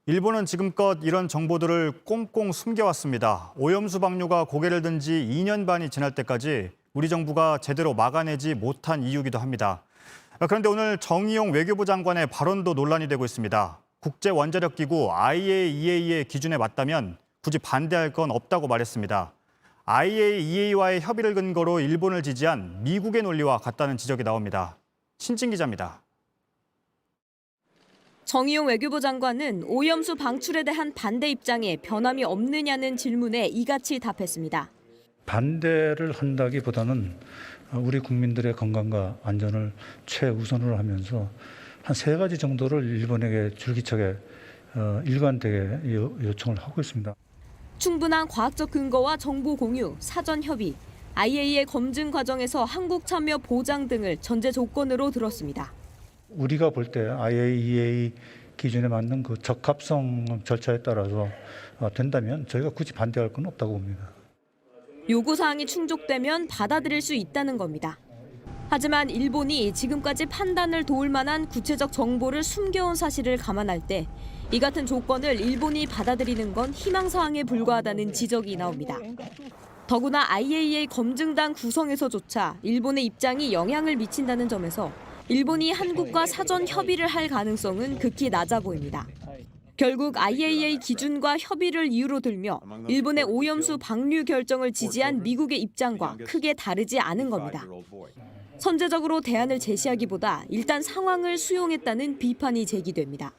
일본은 지금껏 이런 정보들을 꽁꽁 숨겨왔습니다. 오염수 방류가 고개를 든 지 2년 반이 지날 때까지 우리 정부가 제대로 막아내지 못한 이유기도 합니다. 그런데 오늘 정의용 외교부 장관의 발언도 논란이 되고 있습니다. 국제원자력기구 IAEA의 기준에 맞다면 굳이 반대할 건 없다고 말했습니다. IAEA와의 협의를 근거로 일본을 지지한 미국의 논리와 같다는 지적이 나옵니다. 신진 기자입니다. 정의용 외교부 장관은 오염수 방출에 대한 반대 입장에 변함이 없느냐는 질문에 이같이 답했습니다. 반대를 한다기보다는 우리 국민들의 건강과 안전을 최우선으로 하면서 한 3가지 정도를 일본에게 줄기차게 일관되게 요청을 하고 있습니다. 충분한 과학적 근거와 정보 공유, 사전 협의, IAEA 검증 과정에서 한국 참여 보장 등을 전제 조건으로 들었습니다. 우리가 볼 때 IAEA 기준에 맞는 그 적합성 절차에 따라서 된다면 저희가 굳이 반대할 건 없다고 봅니다. 요구사항이 충족되면 받아들일 수 있다는 겁니다. 하지만 일본이 지금까지 판단을 도울 만한 구체적 정보를 숨겨온 사실을 감안할 때 이 같은 조건을 일본이 받아들이는 건 희망사항에 불과하다는 지적이 나옵니다. 더구나 IAEA 검증단 구성에서조차 일본의 입장이 영향을 미친다는 점에서 일본이 한국과 사전 협의를 할 가능성은 극히 낮아 보입니다. 결국 IAEA 기준과 협의를 이유로 들며 일본의 오염수 방류 결정을 지지한 미국의 입장과 크게 다르지 않은 겁니다. 선제적으로 대안을 제시하기보다 일단 상황을 수용했다는 비판이 제기됩니다.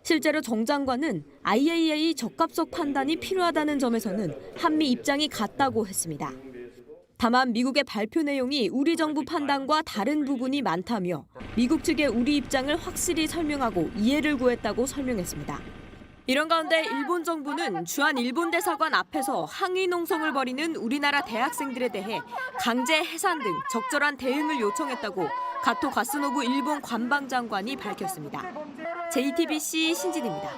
실제로 정 장관은 IAEA 적합성 판단이 필요하다는 점에서는 한미 입장이 같다고 했습니다. 다만 미국의 발표 내용이 우리 정부 판단과 다른 부분이 많다며 미국 측에 우리 입장을 확실히 설명하고 이해를 구했다고 설명했습니다. 이런 가운데 일본 정부는 주한 일본 대사관 앞에서 항의 농성을 벌이는 우리나라 대학생들에 대해 강제 해산 등 적절한 대응을 요청했다고 가토 가스노부 일본 관방장관이 밝혔습니다. JTBC 신진입니다.